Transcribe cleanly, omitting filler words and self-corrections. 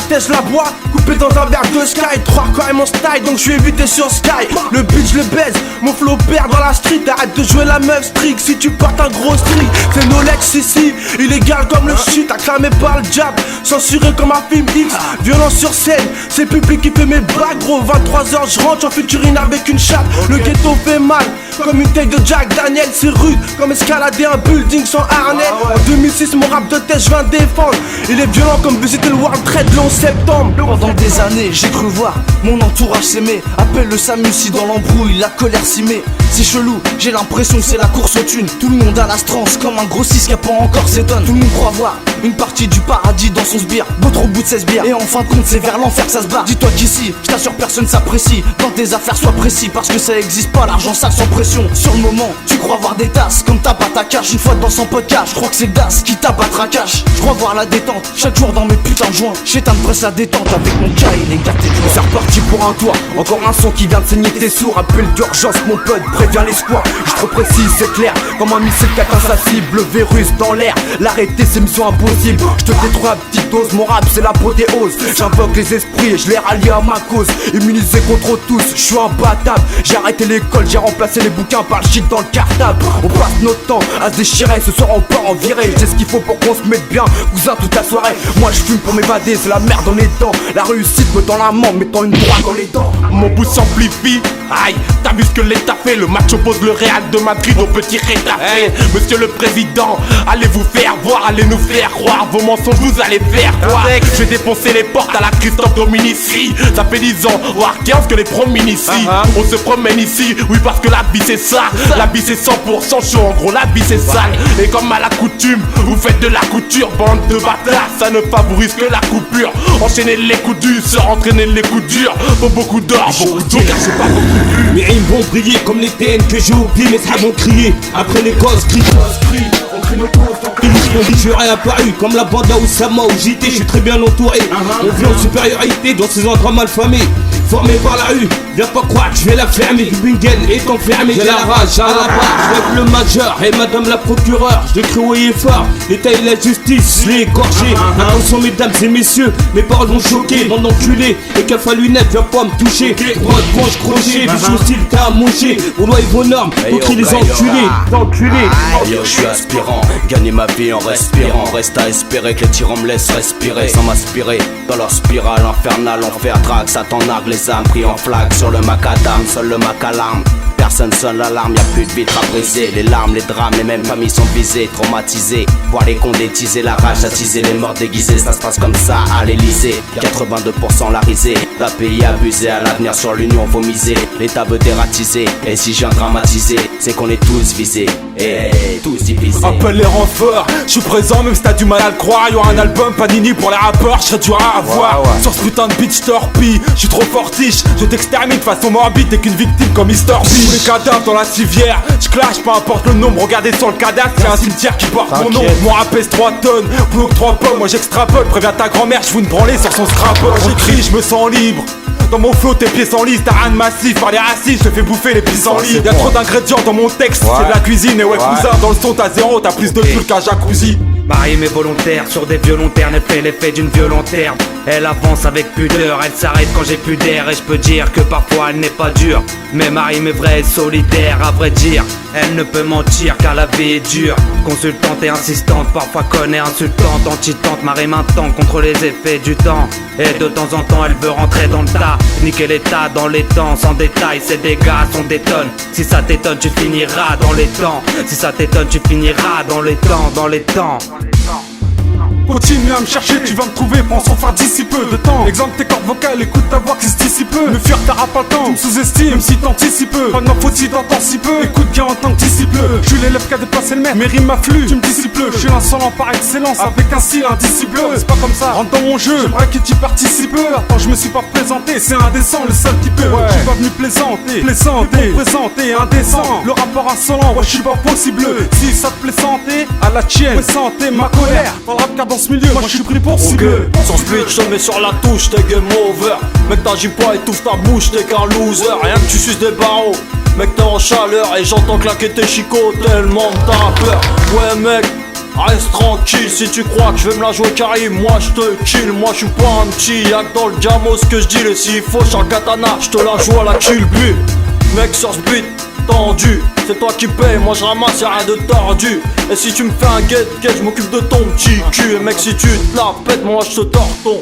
tête, je la bois, coupé dans un verre de Sky. 3 corps et mon style, donc je suis évité sur Sky. Le beat je le baise, mon flow perd dans la street. Arrête de jouer la meuf strict si tu portes un gros string. C'est Nolex ici, illégal comme le shit. Acclamé par le jab, censuré comme un film X. Violence sur scène, c'est le public qui fait mes bagues gros. 23h je rentre en futurine avec une chape. Le ghetto fait mal, comme une take de Jack Daniel. C'est rude, comme escalader un building sans harnais. En 2006 mon rap de tête je viens défendre. Il est violent comme visiter le World Trade le 11 septembre. Pendant des années j'ai cru voir mon entourage s'aimer. Appelle le Samu si dans l'embrouille la colère s'y met. C'est chelou, j'ai l'impression que c'est la course aux thunes. Tout le monde a la strance comme un grossiste qui a pas encore ses tonnes. Tout le monde croit voir une partie du paradis dans son sbire. D'autres au bout de 16 bières. Et en fin de compte c'est vers l'enfer que ça se bat. Dis-toi qu'ici, je t'assure personne s'apprécie. Dans tes affaires sois précis, parce que ça existe pas l'argent sale sans pression. Sur le moment, tu crois voir des tasses comme t'as pas ta cash. Une fois dans son podcast, je crois que c'est Das qui tape à tracache. Je crois voir la détente, chaque jour dans mes putains de joints. J'éteins de presse la détente avec mon cas et les gars tes joints. C'est reparti pour un tour, encore un son qui vient de saigner tes sourds. Appel d'urgence mon pote, préviens l'espoir. Je te précise, c'est clair, comme un missile qui atteint sa cible. Le virus dans l'air, l'arrêter c'est mission impossible. Je te détruis à petite dose, mon rap c'est l'apothéose. J'invoque les esprits et je les rallie à ma cause. Immunisé contre tous, je suis imbattable. J'ai arrêté l'école, j'ai remplacé les bouquins par le shit dans le cartable. On passe notre temps à se déchirer, ce soir on part en virée. J'ai ce qu'il faut pour qu'on se mette bien, cousin toute la soirée. Moi je fume pour m'évader, c'est la merde dans les dents. La réussite me tend la main, mettant une droite dans les dents. Mon bout s'amplifie, aïe, t'as vu ce que l'État fait. Le match oppose le Real de Madrid au petit Rétafé. Monsieur le Président, allez vous faire voir, allez nous faire croire. Vos mensonges vous allez faire croire. Je vais défoncer les portes à la Christophe Dominici. Ça fait 10 ans, voire 15 que les promènent ici. On se promène ici, oui parce que la vie c'est ça. La vie c'est 100% chaud, en gros la vie c'est sale. Et comme à la coutume, vous faites de la couture. Bande de bâtards, ça ne favorise que la coupure. Enchaîner les coups durs, se entraîner les coups durs. Faut beaucoup d'or, beaucoup d'eau car c'est pas beaucoup plus. Mes rimes vont briller comme les TN que j'ai oublié. Mes sables vont crier, après les causes crient. On crie nos causes, on dit je réapparu comme la bande à Oussama ou JT, je suis très bien entouré. On vit en supériorité dans ces endroits malfamés. Formé par la rue, viens pas croire que je vais la fermer. Bingen est enfermé, j'ai la rage, j'ai la barre. Je le majeur et madame la procureure. Je crie haut et fort, l'État et la justice, je l'ai égorgé. Attention mesdames et messieurs, mes paroles vont choquer. Mon enculé, et qu'il a fallu net, viens pas me toucher. Droite, gauche, crochet, du style t'as à manger. Vos lois et vos normes, faut qu'ils les enculés. Enculés. Yo, je suis aspirant, gagner ma vie en respirant. Reste à espérer que les tyrans me laissent respirer sans m'aspirer. Dans leur spirale infernale, enfer, drague, Satan nargue les âmes pris en flag sur le macadam, seul le macalarme. Personne sonne l'alarme, y'a plus de vitres à briser. Les larmes, les drames, les mêmes familles sont visées, traumatisées. Voir les cons détiser, la rage attiser, les morts déguisés. Ça se passe comme ça à l'Elysée. 82% la risée, la pays abusé. À l'avenir sur l'union faut miser. L'État veut dératiser, et si je viens dramatiser, c'est qu'on est tous visés, et tous divisés. Appelle les renforts, je suis présent même si t'as du mal à le croire. Y'aura un album Panini pour les rappeurs, je serai dur à avoir. Sur ce putain de beat je torpille, je suis trop fortiche. Je t'extermine de façon morbide, t'es qu'une victime comme Mr. B. Les cadavres dans la civière, je clash, peu importe le nombre. Regardez sur le cadavre, c'est un cimetière qui porte mon nom. Mon rap pèse 3 tonnes, plus que 3 pommes. Moi j'extrapole, préviens ta grand-mère, je fous une branlée sur son scrapple. J'écris, je me sens libre. Dans mon flow, tes pieds sans lisse, t'as rien de massif. Par les racistes, je te fais bouffer les pissenlits. Y'a trop d'ingrédients dans mon texte, c'est de la cuisine. Et ouais, cousin, dans le son t'as 0, t'as plus de pull qu'un jacuzzi. Marie est volontaire, sur des violontaires, ne fait l'effet d'une violontaire. Elle avance avec pudeur, elle s'arrête quand j'ai plus d'air. Et je peux dire que parfois elle n'est pas dure, mais Marie m'est vraie et solidaire. À vrai dire, elle ne peut mentir car la vie est dure. Consultante et insistante, parfois conne et insultante. Antitante, Marie maintenant contre les effets du temps. Et de temps en temps elle veut rentrer dans le tas, niquer l'état dans les temps. Sans détail, ses dégâts sont des tonnes. Si ça t'étonne tu finiras dans les temps. Si ça t'étonne tu finiras dans les temps, dans les temps. Continue à me chercher, tu vas me trouver, pense en faire d'ici peu de temps. Exemple tes cordes vocales, écoute ta voix qui se dissipe peu. Me fuir t'auras pas le temps, tu me sous-estimes, même si t'anticipes peu. Maintenant faut-il t'entendre si peu, écoute bien en tant que disciple. Je suis l'élève qui a dépassé le maître, mes rimes m'affluent, tu me disciples. Je suis l'insolent par excellence, avec un style indisciple. C'est pas comme ça, rentre dans mon jeu, j'aimerais que tu participes. Attends, je me suis pas présenté, c'est indécent, le seul qui peut. Je suis pas venu plaisanter, pour présenter indécent. Le rapport insolent, ouais je suis pas possible. Si ça te plaît santé, à la tienne, santé ma colère. Dans le rap dans ce milieu, moi je suis pris pour cible. Sans split, je te mets sur la touche, t'es game over. Mec t'agis pas, étouffe ta bouche, t'es qu'un loser. Rien que tu suces des barreaux, mec t'es en chaleur. Et j'entends claquer tes chicots tellement que t'as peur. Ouais mec, Reste tranquille si tu crois que je vais me la jouer carré. Moi je te kill, moi je suis pas un petit. Y'a que dans le diamo ce que je dis. Et s'il faut sur le katana, je te la joue à la Kill Bill. Mec sur ce beat tendu, c'est toi qui paye, moi je ramasse, y'a rien de tordu. Et si tu me fais un get, je m'occupe de ton petit cul. Et mec si tu te la pètes, moi je te tords ton